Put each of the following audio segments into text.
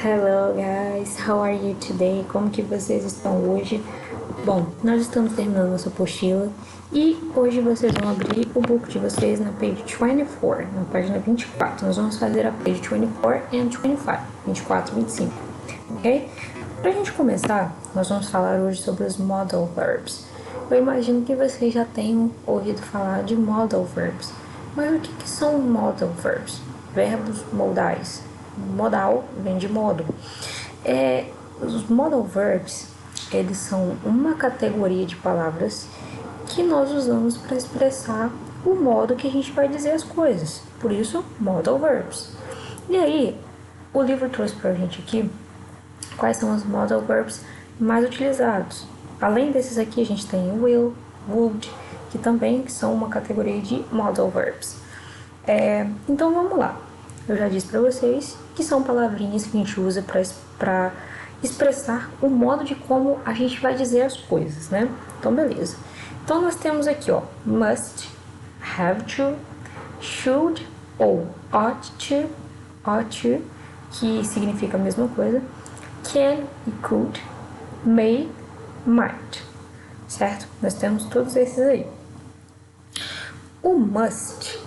Hello guys, how are you today? Como que vocês estão hoje? Bom, nós estamos terminando nossa apostila e hoje vocês vão abrir o book de vocês na page 24, na página 24. Nós vamos fazer a page 24 and 25, 24 e 25, ok? Pra gente começar, nós vamos falar hoje sobre os modal verbs. Eu imagino que vocês já tenham ouvido falar de modal verbs, mas o que são modal verbs? Verbos modais. Modal vem de modo. Os modal verbs, eles são uma categoria de palavras que nós usamos para expressar o modo que a gente vai dizer as coisas. Por isso, modal verbs. E aí, o livro trouxe para a gente aqui quais são os modal verbs mais utilizados. Além desses aqui, a gente tem will, would, que também são uma categoria de modal verbs. Então, vamos lá. Eu já disse para vocês que são palavrinhas que a gente usa para expressar o modo de como a gente vai dizer as coisas, né? Então, beleza. Então, nós temos aqui, ó, must, have to, should ou ought to, que significa a mesma coisa, can e could, may, might, certo? Nós temos todos esses aí. O must,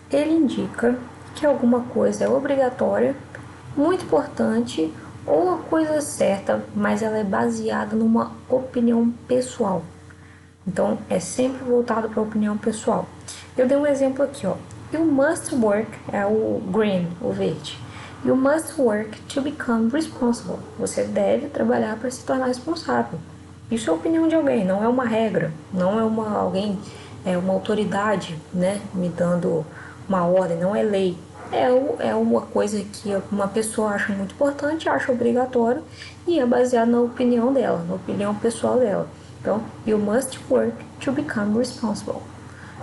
ele indica que alguma coisa é obrigatória, muito importante ou a coisa certa, mas ela é baseada numa opinião pessoal. Então, é sempre voltado para a opinião pessoal. Eu dei um exemplo aqui, ó. You must work, é o green, o verde. You must work to become responsible. Você deve trabalhar para se tornar responsável. Isso é a opinião de alguém, não é uma regra, não é uma autoridade, né, me dando uma ordem, não é lei. É uma coisa que uma pessoa acha muito importante, acha obrigatório e é baseado na opinião dela, na opinião pessoal dela. Então, you must work to become responsible.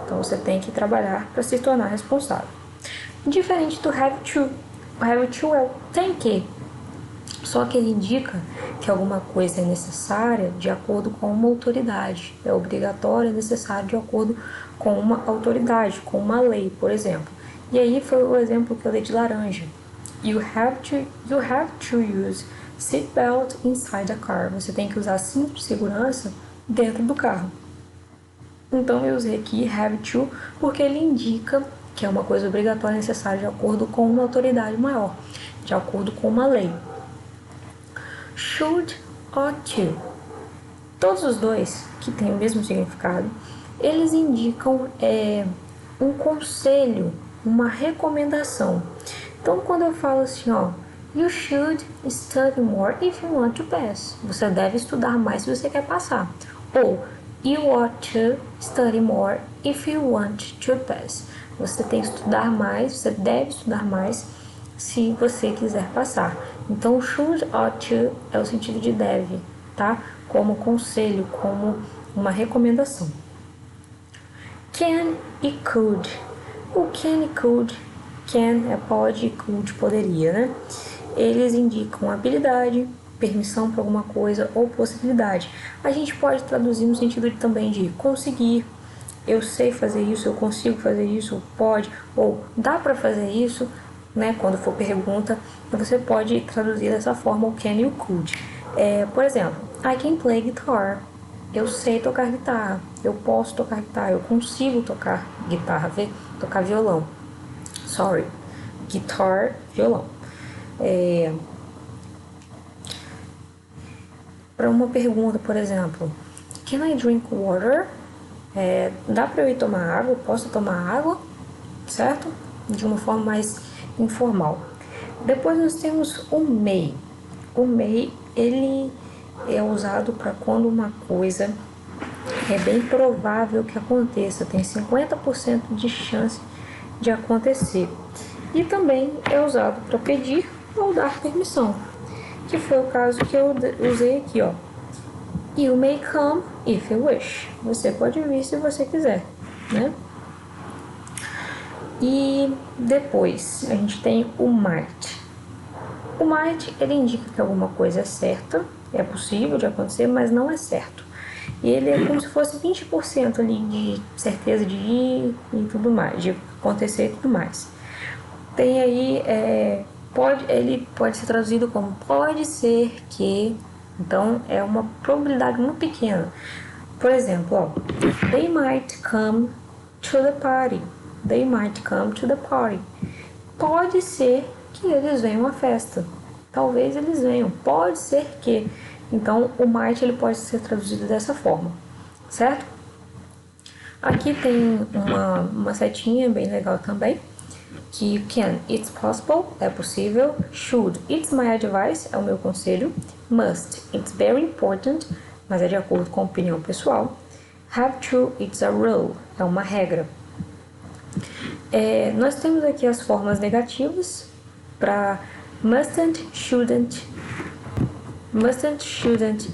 Então, você tem que trabalhar para se tornar responsável. Diferente do have to. O have to é o tem que. Só que ele indica que alguma coisa é necessária de acordo com uma autoridade. É obrigatório, é necessário de acordo com uma autoridade, com uma lei, por exemplo. E aí foi o exemplo que eu dei de laranja. You have to use seatbelt inside the car. Você tem que usar cinto de segurança dentro do carro. Então eu usei aqui have to porque ele indica que é uma coisa obrigatória e necessária de acordo com uma autoridade maior, de acordo com uma lei. Should, ought to. Todos os dois, que têm o mesmo significado, eles indicam um conselho, uma recomendação. Então, quando eu falo assim, ó, you should study more if you want to pass. Você deve estudar mais se você quer passar. Ou, you ought to study more if you want to pass. Você tem que estudar mais, você deve estudar mais se você quiser passar. Então, should, ought to é o sentido de deve, tá? Como conselho, como uma recomendação. Can e could. O can e could, can é pode, could poderia, né? Eles indicam habilidade, permissão para alguma coisa ou possibilidade. A gente pode traduzir no sentido também de conseguir, eu sei fazer isso, eu consigo fazer isso, pode, ou dá para fazer isso, né? Quando for pergunta, você pode traduzir dessa forma o can e o could. Por exemplo, I can play guitar. Eu sei tocar guitarra, eu posso tocar guitarra, eu consigo tocar guitarra, tocar violão. Guitar, violão. Para uma pergunta, por exemplo, can I drink water? Dá para eu ir tomar água? Posso tomar água? Certo? De uma forma mais informal. Depois nós temos o may. O may, ele é usado para quando uma coisa é bem provável que aconteça, tem 50% de chance de acontecer. E também é usado para pedir ou dar permissão, que foi o caso que eu usei aqui, ó. You may come if you wish. Você pode vir se você quiser, né? E depois a gente tem o might. O might, ele indica que alguma coisa é certa, é possível de acontecer, mas não é certo. E ele é como se fosse 20% ali de certeza de ir e tudo mais, de acontecer e tudo mais. Tem aí ele pode ser traduzido como pode ser que. Então, é uma probabilidade muito pequena. Por exemplo, ó, they might come to the party. They might come to the party. Pode ser que eles venham à festa. Talvez eles venham. Pode ser que. Então, o might ele pode ser traduzido dessa forma, certo? Aqui tem uma setinha bem legal também, que can, it's possible, é possível. Should, it's my advice, é o meu conselho. Must, it's very important, mas é de acordo com a opinião pessoal. Have to, it's a rule, é uma regra. Nós temos aqui as formas negativas para mustn't, shouldn't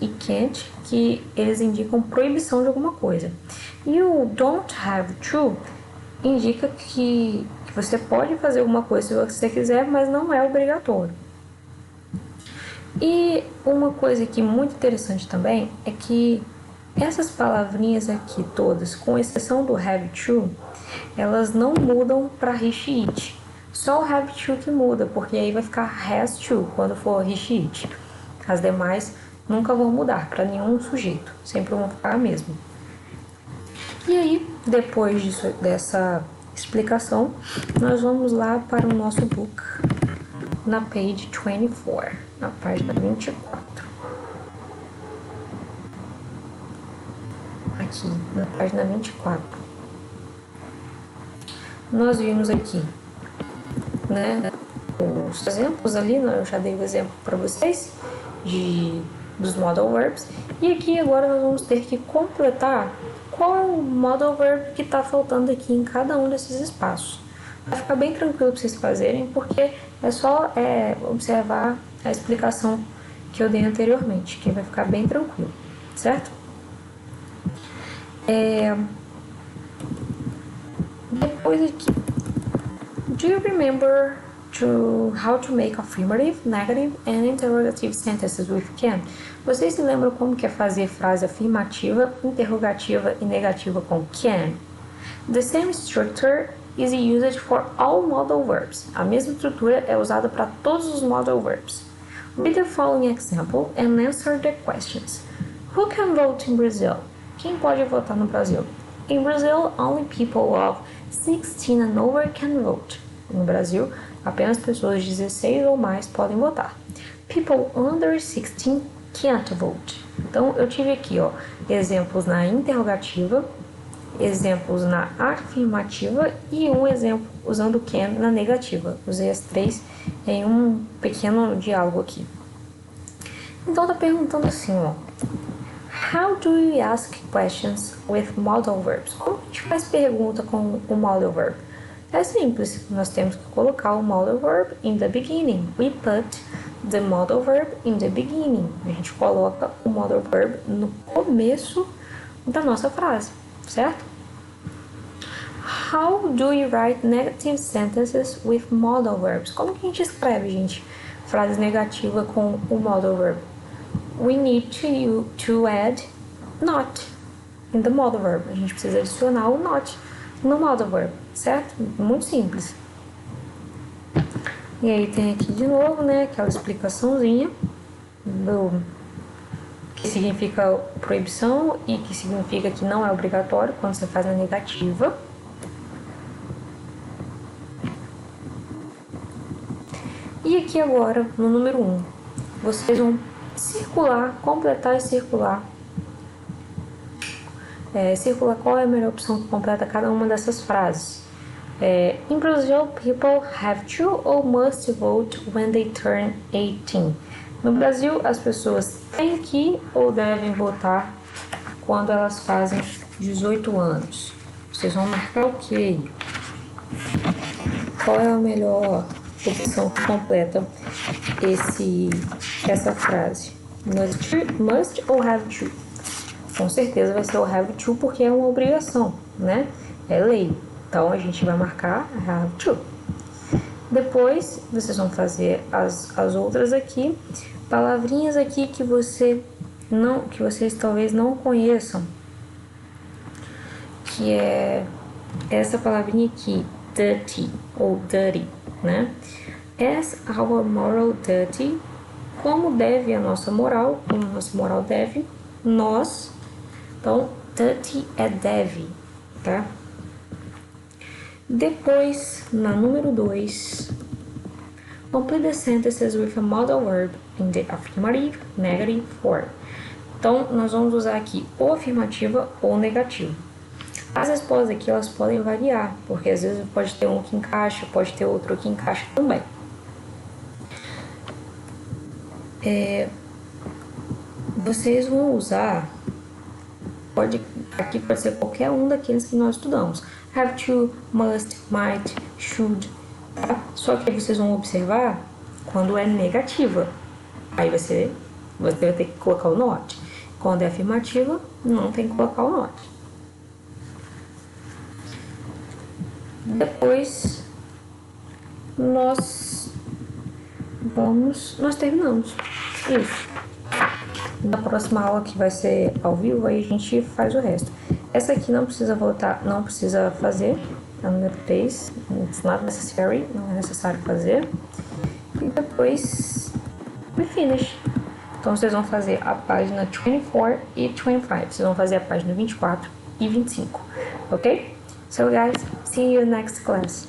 e can't, que eles indicam proibição de alguma coisa. E o don't have to indica que você pode fazer alguma coisa se você quiser, mas não é obrigatório. E uma coisa aqui muito interessante também é que essas palavrinhas aqui todas, com exceção do have to, elas não mudam para he, she, it. Só o have to que muda, porque aí vai ficar has to quando for he, she, it. As demais nunca vão mudar para nenhum sujeito, sempre vão ficar a mesma. E aí, depois dessa explicação, nós vamos lá para o nosso book, na page 24, na página 24. Aqui, na página 24. Nós vimos aqui, né, os exemplos ali, eu já dei o exemplo para vocês dos modal verbs. E aqui agora nós vamos ter que completar qual é o modal verb que está faltando aqui em cada um desses espaços. Vai ficar bem tranquilo para vocês fazerem, porque é só observar a explicação que eu dei anteriormente, que vai ficar bem tranquilo, certo? Depois aqui, do you remember how to make affirmative, negative and interrogative sentences with can? Vocês se lembram como que é fazer frase afirmativa, interrogativa e negativa com can? The same structure is used for all modal verbs. A mesma estrutura é usada para todos os modal verbs. Read the following example and answer the questions. Who can vote in Brazil? Quem pode votar no Brasil? In Brazil, only people of 16 and over can vote. No Brasil, apenas pessoas de 16 ou mais podem votar. People under 16 can't vote. Então, eu tive aqui, exemplos na interrogativa, exemplos na afirmativa e um exemplo usando can na negativa. Usei as três em um pequeno diálogo aqui. Então, tá perguntando assim, how do you ask questions with modal verbs? Como a gente faz pergunta com o modal verb? É simples, nós temos que colocar o modal verb in the beginning. We put the modal verb in the beginning. A gente coloca o modal verb no começo da nossa frase, certo? How do you write negative sentences with modal verbs? Como que a gente escreve, gente, frase negativa com o modal verb? We need to add not in the modal verb. A gente precisa adicionar o not no modal verb, certo? Muito simples. E aí tem aqui de novo, né, aquela explicaçãozinha do que significa proibição e que significa que não é obrigatório quando você faz na negativa. E aqui agora, no número 1, vocês vão circular, completar e circular. Circular qual é a melhor opção que completa cada uma dessas frases. In Brazil, people have to or must vote when they turn 18. No Brasil, as pessoas têm que ou devem votar quando elas fazem 18 anos. Vocês vão marcar o quê? Qual é a melhor opção que completa essa frase? Must ou have to? Com certeza vai ser o have to, porque é uma obrigação, né? É lei. Então, a gente vai marcar have to. Depois, vocês vão fazer as outras aqui. Palavrinhas aqui que vocês talvez não conheçam. Que é essa palavrinha aqui, dirty ou dirty, né? As our moral duty, como deve a nossa moral, como a nossa moral deve, nós, então, duty é deve, tá? Depois, na número 2, complete the sentences with a modal verb in the affirmative, negative form. Então, nós vamos usar aqui ou afirmativa ou negativa. As respostas aqui, elas podem variar, porque às vezes pode ter um que encaixa, pode ter outro que encaixa também. Vocês vão usar, aqui pode ser qualquer um daqueles que nós estudamos. Have to, must, might, should, tá? Só que vocês vão observar quando é negativa. Aí você vai ter que colocar o not. Quando é afirmativa, não tem que colocar o not. Depois, nós terminamos. Isso. Na próxima aula, que vai ser ao vivo, aí a gente faz o resto. Essa aqui não precisa voltar, não precisa fazer. A número 3, it's not necessary, não é necessário fazer. E depois, we finish. Então, vocês vão fazer a página 24 e 25. Vocês vão fazer a página 24 e 25, ok? So, guys, see you next class.